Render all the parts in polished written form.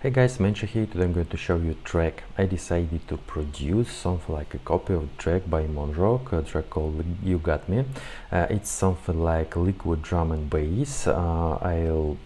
Hey guys, Monrroe here. Today I'm going to show you a track. I decided to produce something like a copy of a track by Monrroe, a track called You Got Me. It's something like liquid drum and bass. I'll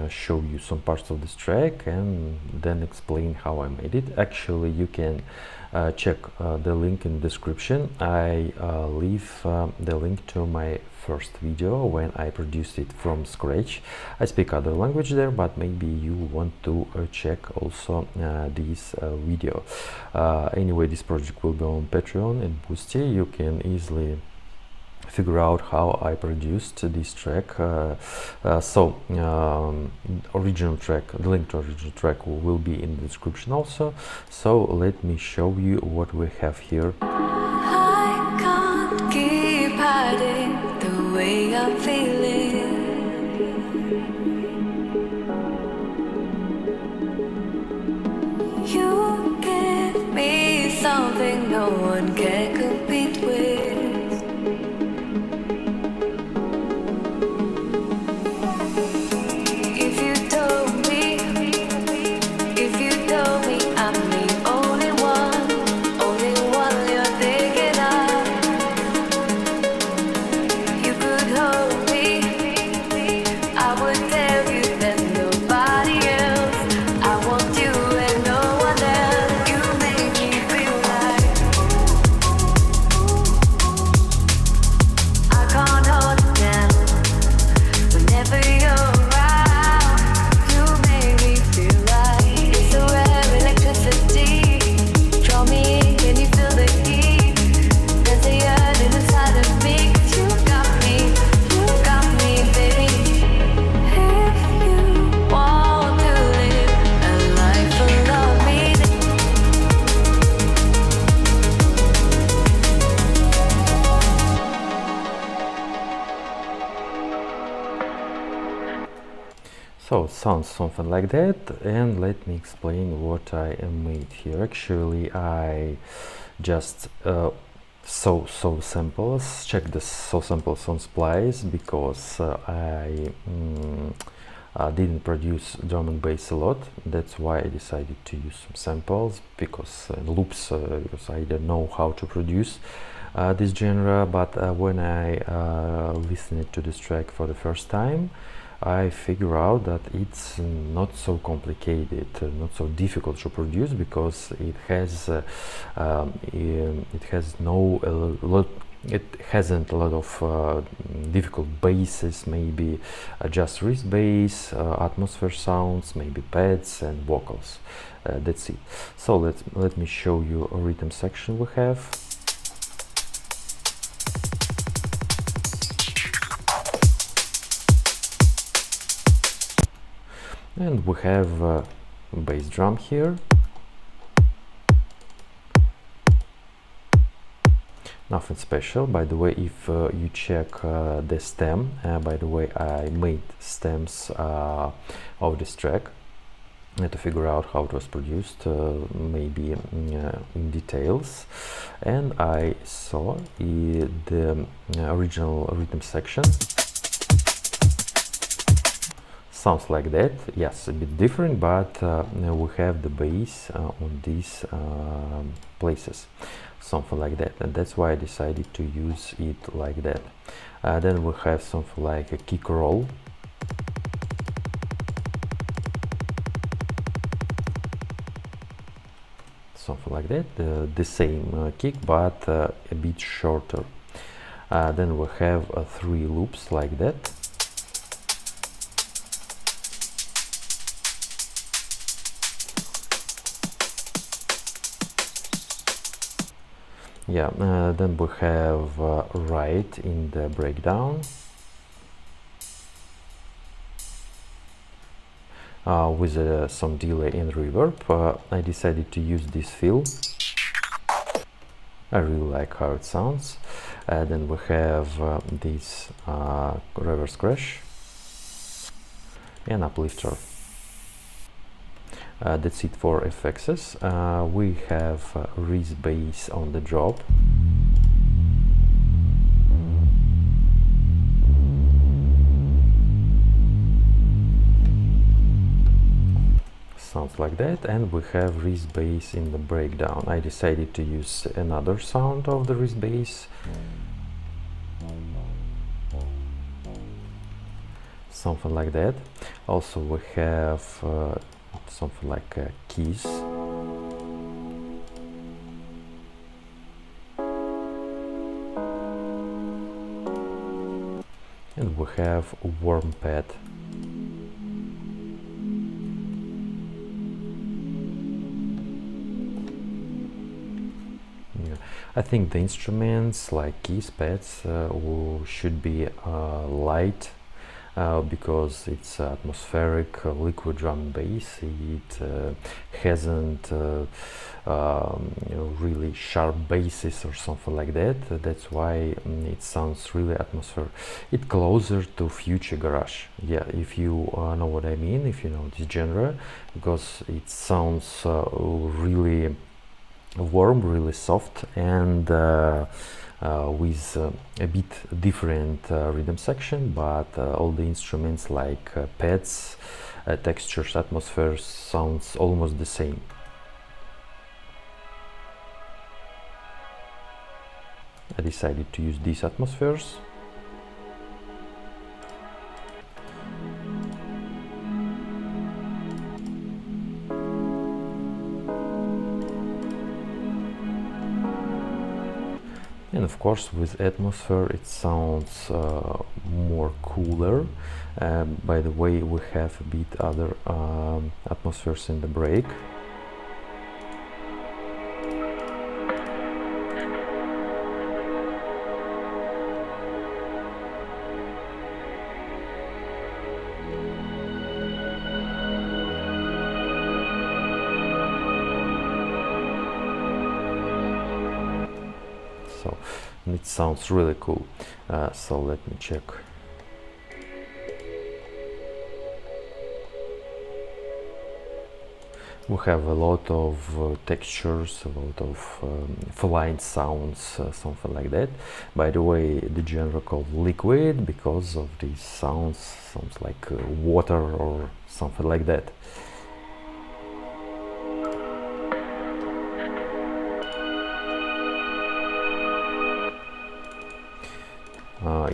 show you some parts of this track and then explain how I made it. Actually, you can check the link in the description. I leave the link to my first video when I produced it from scratch. I speak other language there, but maybe you want to check also this video. Anyway, this project will be on Patreon and Boosty. You can easily figure out how I produced this track. Original track, the link to original track will be in the description also. So let me show you what we have here. I can't keep hiding the way I'm feeling. You give me something no one can compete with. So it sounds something like that, and let me explain what I made here. Actually, I just saw samples, checked the saw samples on Splice because I didn't produce drum and bass a lot. That's why I decided to use some samples because loops, because I don't know how to produce this genre. But when I listened to this track for the first time, I figure out that it's not so complicated, not so difficult to produce, because it hasn't a lot of difficult basses, maybe just wrist bass, atmosphere sounds, maybe pads and vocals. That's it. So let me show you a rhythm section we have. And we have a bass drum here. Nothing special. By the way, if you check the stem, by the way, I made stems of this track to figure out how it was produced, maybe in details. And I saw the original rhythm section. Sounds like that. Yes, a bit different, but we have the bass on these places, something like that, and that's why I decided to use it like that. Then we have something like a kick roll. Something like that, the same kick, but a bit shorter. Then we have 3 loops like that. Yeah, then we have right in the breakdown with some delay and reverb. I decided to use this fill. I really like how it sounds. Then we have this reverse crash and uplifter. That's it for effects. We have wrist bass on the drop. sounds like that, and we have wrist bass in the breakdown. I decided to use another sound of the wrist bass, something like that. Also we have something like keys, and we have warm pad. I think the instruments like keys, pads should be light, because it's atmospheric liquid drum and bass. It hasn't really sharp basses or something like that. That's why it sounds really atmospheric. It's closer to future garage. Yeah, if you know what I mean, if you know this genre, because it sounds really warm, really soft, and with a bit different rhythm section, but all the instruments like pads, textures, atmospheres sounds almost the same. I decided to use these atmospheres. And of course, with atmosphere it sounds more cooler. By the way, we have a bit other atmospheres in the break. So, and it sounds really cool. So let me check. We have a lot of textures, a lot of flying sounds, something like that. By the way, the genre called liquid because of these sounds like water or something like that.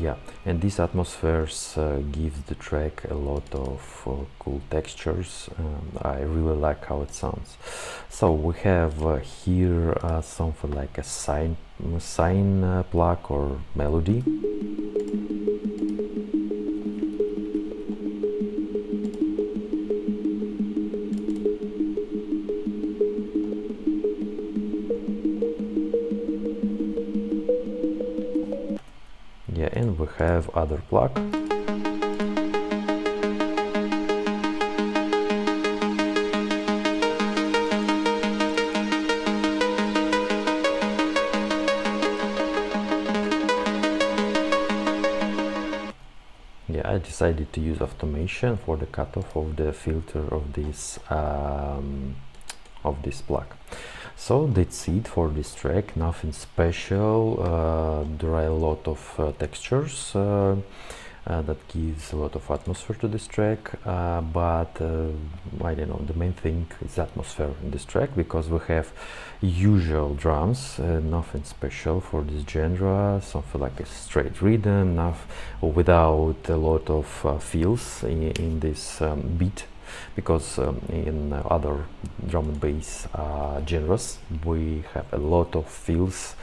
Yeah, and these atmospheres give the track a lot of cool textures. I really like how it sounds. So we have here something like a sine plug or melody. Yeah, and we have other plug. Yeah, I decided to use automation for the cutoff of the filter of this plug. So that's it for this track, nothing special. There are a lot of textures that gives a lot of atmosphere to this track, but I don't know, the main thing is atmosphere in this track, because we have usual drums, nothing special for this genre, something like a straight rhythm, without a lot of feels in this beat. Because in other drum and bass genres we have a lot of fills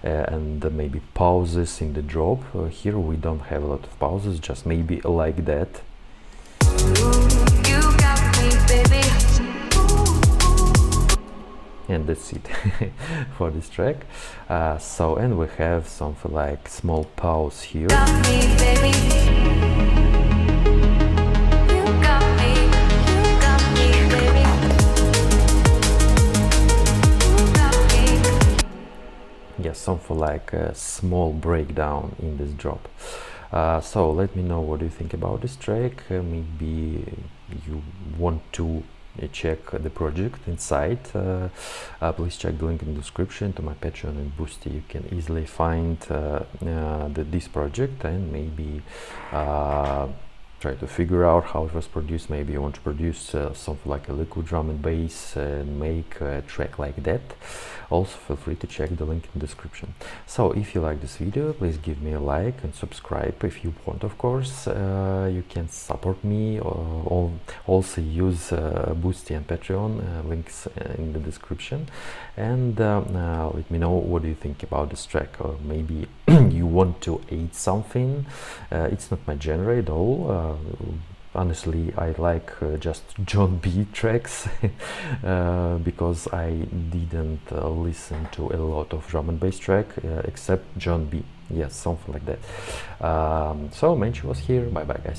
and maybe pauses in the drop. Here we don't have a lot of pauses, just maybe like that. You got me, baby. And that's it for this track. And we have something like small pause here. Got me, baby. Yeah, something like a small breakdown in this drop. So let me know what you think about this track. Maybe you want to check the project inside. Please check the link in the description to my Patreon and Boosty. You can easily find this project and maybe try to figure out how it was produced. Maybe you want to produce something like a liquid drum and bass and make a track like that. Also feel free to check the link in the description. So if you like this video, please give me a like and subscribe if you want, of course. You can support me or also use Boosty and Patreon, links in the description. And let me know what do you think about this track, or maybe you want to add something. It's not my genre at all. Honestly, I like just John B tracks because I didn't listen to a lot of drum and bass track except John B. Yes, something like that. So Mensch was here. Bye bye, guys.